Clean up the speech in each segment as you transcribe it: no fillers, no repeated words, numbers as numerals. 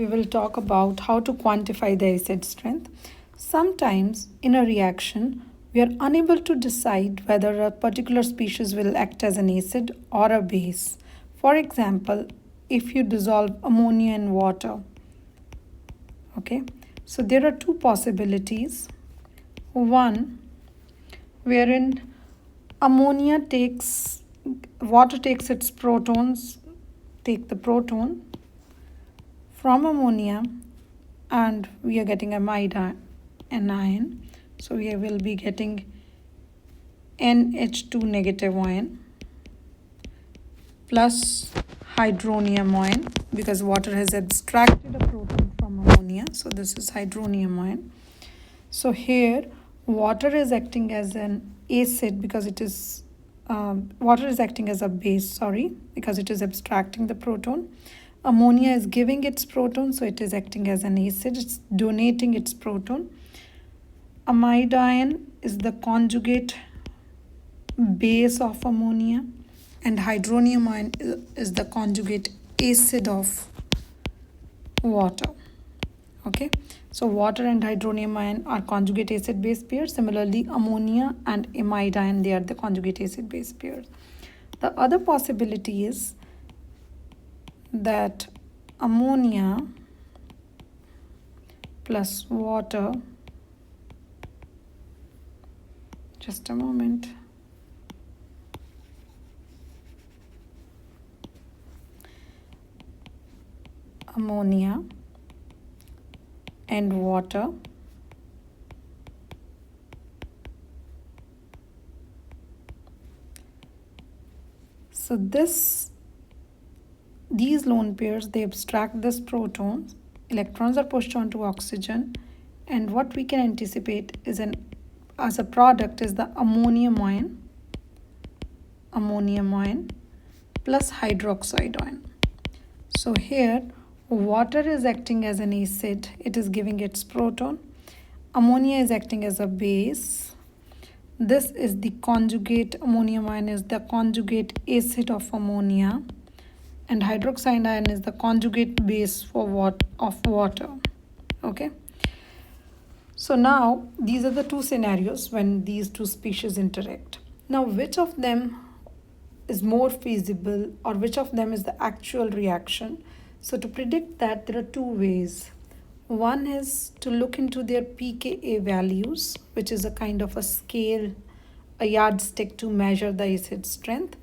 We will talk about how to quantify the acid strength. Sometimes in a reaction, we are unable to decide whether a particular species will act as an acid or a base. For example, if you dissolve ammonia in water, okay, so there are two possibilities. One, wherein water takes its protons, take the proton from ammonia, and we are getting an ion. So we will be getting NH2 negative ion plus hydronium ion, because water has abstracted a proton from ammonia. So this is hydronium ion. So here water is acting as an acid because it is water is acting as a base, because it is abstracting the proton. Ammonia is giving its proton, so it is acting as an acid. It's donating its proton. Amide ion is the conjugate base of ammonia, and hydronium ion is the conjugate acid of water. Okay, so water and hydronium ion are conjugate acid base pairs. Similarly, ammonia and amide ion, they are the conjugate acid base pairs. The other possibility is that ammonia plus water, just a moment, ammonia and water so these lone pairs, they abstract this proton, electrons are pushed onto oxygen, and what we can anticipate is as a product is the ammonium ion plus hydroxide ion. So here water is acting as an acid, it is giving its proton. Ammonia is acting as a base. This is the conjugate, ammonium ion is the conjugate acid of ammonia, and hydroxide ion is the conjugate base of water. Okay, so now these are the two scenarios when these two species interact. Now which of them is more feasible, or which of them is the actual reaction? So to predict that, there are two ways. One is to look into their pKa values, which is a kind of a scale, a yardstick to measure the acid strength.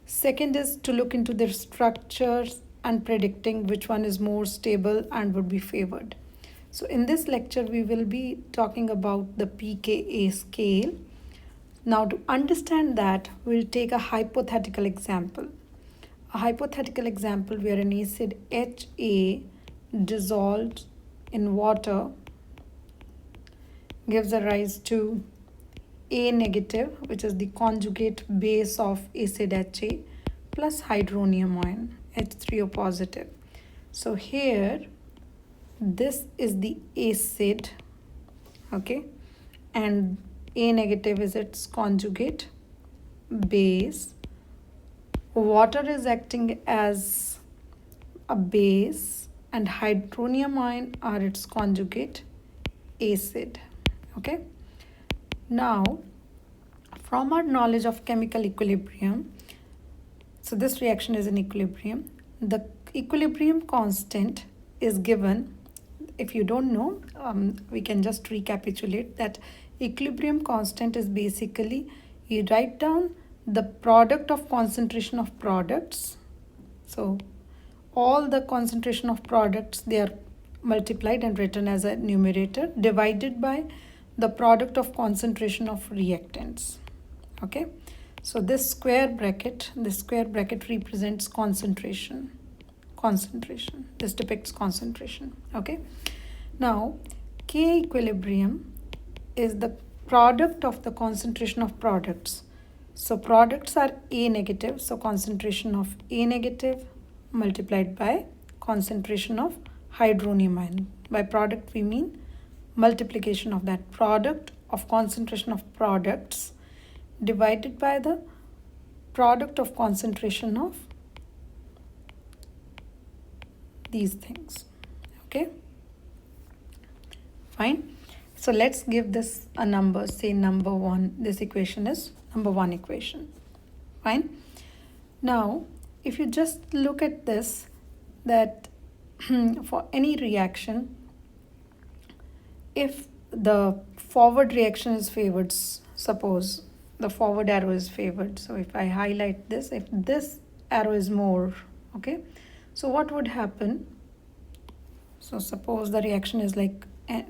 Second is to look into their structures and predicting which one is more stable and would be favored. So in this lecture, we will be talking about the pKa scale. Now to understand that, we'll take a hypothetical example. A hypothetical example where an acid HA dissolved in water gives a rise to A negative, which is the conjugate base of acid HA, plus hydronium ion, H3O positive. So here, this is the acid, okay, and A negative is its conjugate base. Water is acting as a base, and hydronium ion are its conjugate acid. Okay, now from our knowledge of chemical equilibrium, so this reaction is in equilibrium. The equilibrium constant is given. If you don't know, we can just recapitulate that. Equilibrium constant is basically, you write down the product of concentration of products. So all the concentration of products, they are multiplied and written as a numerator, divided by the product of concentration of reactants. Okay, so this square bracket represents concentration. This depicts concentration. Okay, now K equilibrium is the product of the concentration of products. So products are A negative, so concentration of A negative multiplied by concentration of hydronium ion. By product we mean multiplication of that product of concentration of products divided by the product of concentration of these things. Okay, fine. So let's give this a number, say number 1. This equation is number 1 equation. Fine. Now, if you just look at this, that for any reaction, if the forward reaction is favored, suppose the forward arrow is favored. So if I highlight this, if this arrow is more, okay, so what would happen? So suppose the reaction is like,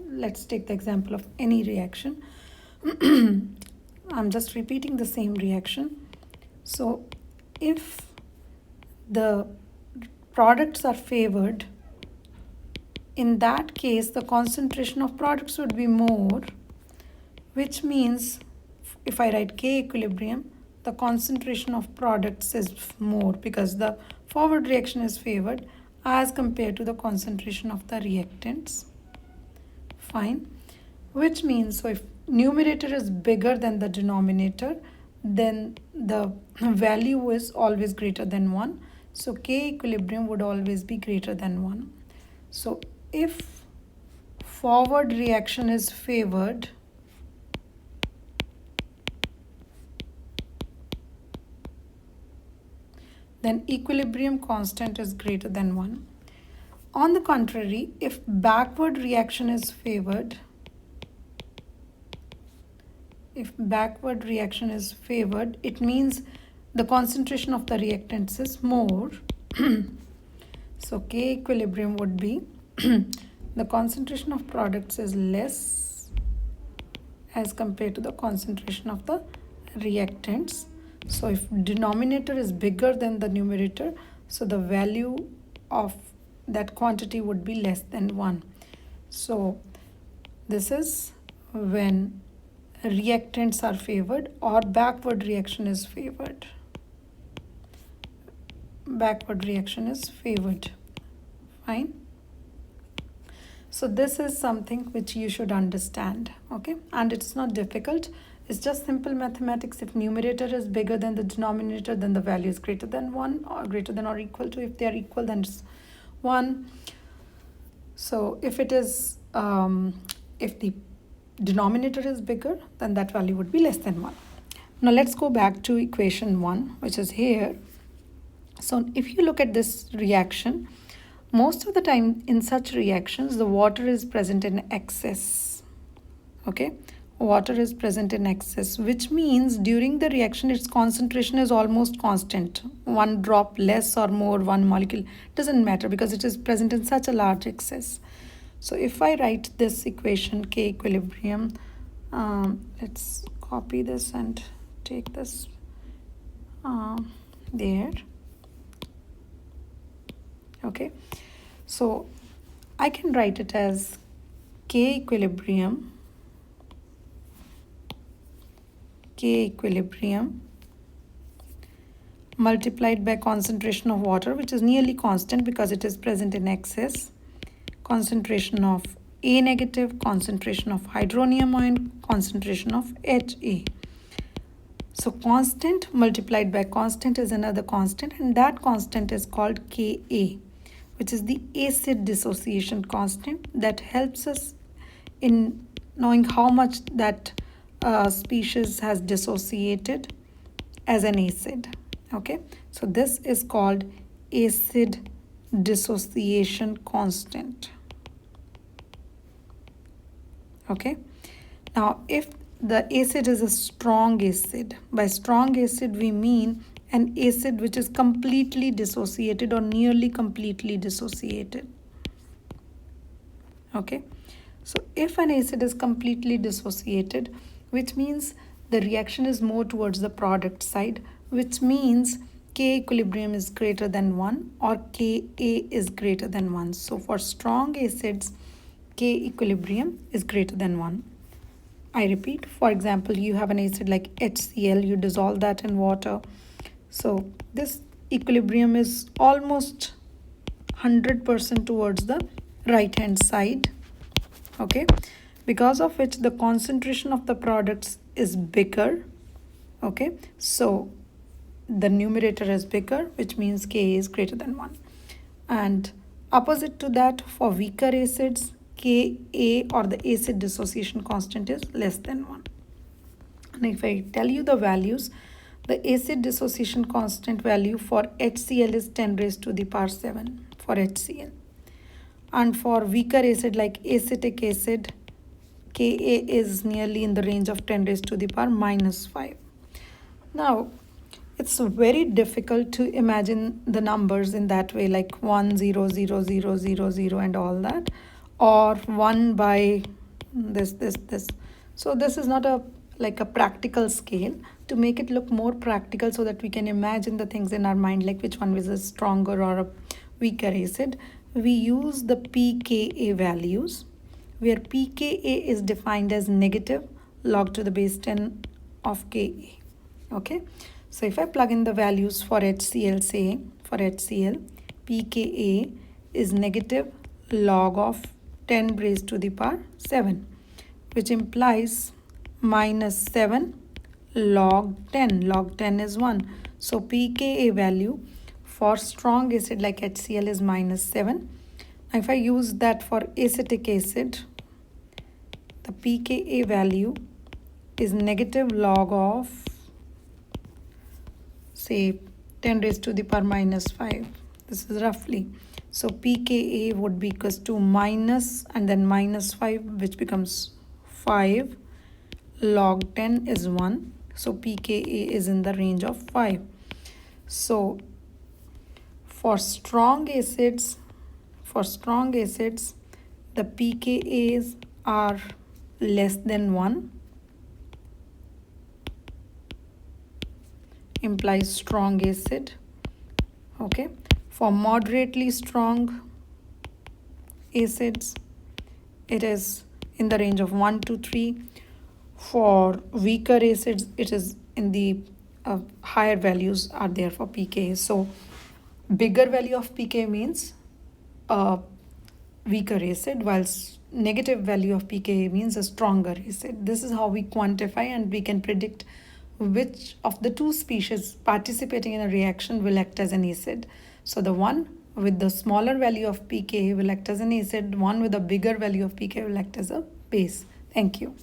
let's take the example of any reaction. I'm just repeating the same reaction. So if the products are favored, in that case the concentration of products would be more, which means if I write K equilibrium, the concentration of products is more because the forward reaction is favored as compared to the concentration of the reactants. Fine. Which means, so if numerator is bigger than the denominator, then the value is always greater than 1. So K equilibrium would always be greater than 1. So if forward reaction is favored, then equilibrium constant is greater than 1. On the contrary, if backward reaction is favored, it means the concentration of the reactants is more. So K equilibrium would be the concentration of products is less as compared to the concentration of the reactants. So if denominator is bigger than the numerator, so the value of that quantity would be less than 1. So this is when reactants are favored or backward reaction is favored. Fine. So this is something which you should understand, okay? And it's not difficult. It's just simple mathematics. If numerator is bigger than the denominator, then the value is greater than 1 or greater than or equal to. If they are equal, then it's 1. So if it is, if the denominator is bigger, then that value would be less than 1. Now let's go back to equation 1, which is here. So if you look at this reaction, most of the time in such reactions, the water is present in excess. Okay, water is present in excess, which means during the reaction, its concentration is almost constant. 1 drop less or more, 1 molecule, doesn't matter because it is present in such a large excess. So if I write this equation, K equilibrium, let's copy this and take this there. Okay, so I can write it as K equilibrium multiplied by concentration of water, which is nearly constant because it is present in excess, concentration of A negative, concentration of hydronium ion, concentration of Ha. So constant multiplied by constant is another constant, and that constant is called Ka, which is the acid dissociation constant that helps us in knowing how much that species has dissociated as an acid. Okay, so this is called acid dissociation constant. Okay, now if the acid is a strong acid, by strong acid we mean an acid which is completely dissociated or nearly completely dissociated. Okay, so if an acid is completely dissociated, which means the reaction is more towards the product side, which means K equilibrium is greater than 1 or Ka is greater than 1. So for strong acids, K equilibrium is greater than 1. I repeat, for example, you have an acid like HCl, you dissolve that in water. So this equilibrium is almost 100% towards the right hand side. Okay, because of which the concentration of the products is bigger. Okay, so the numerator is bigger, which means Ka is greater than 1. And Opposite to that, for weaker acids, Ka or the acid dissociation constant is less than 1. And if I tell you the values, the acid dissociation constant value for HCl is 10 raised to the power 7 for HCl. And for weaker acid like acetic acid, Ka is nearly in the range of 10 raised to the power minus 5. Now, it's very difficult to imagine the numbers in that way, like 1 0 0 0 0 0 and all that, or 1 by this. So this is not a like a practical scale. To make it look more practical so that we can imagine the things in our mind, like which one is a stronger or a weaker acid, we use the pKa values, where pKa is defined as negative log to the base 10 of Ka. Okay, so if I plug in the values for HCl, say for HCl, pKa is negative log of 10 raised to the power 7, which implies minus 7 log 10. Log 10 is 1. So pKa value for strong acid like HCl is minus 7. Now if I use that for acetic acid, the pKa value is negative log of, say, 10 raised to the power minus 5. This is roughly. So pKa would be equals to minus and then minus 5, which becomes 5. Log 10 is 1. So pKa is in the range of 5. So for strong acids, the pKa's are less than 1, implies strong acid. Okay, for moderately strong acids, it is in the range of 1 to 3. For weaker acids, it is in the higher values are there for pKa. So bigger value of pKa means weaker acid, whilst negative value of pKa means a stronger acid. This is how we quantify, and we can predict which of the two species participating in a reaction will act as an acid. So the one with the smaller value of pKa will act as an acid, one with a bigger value of pKa will act as a base. Thank you.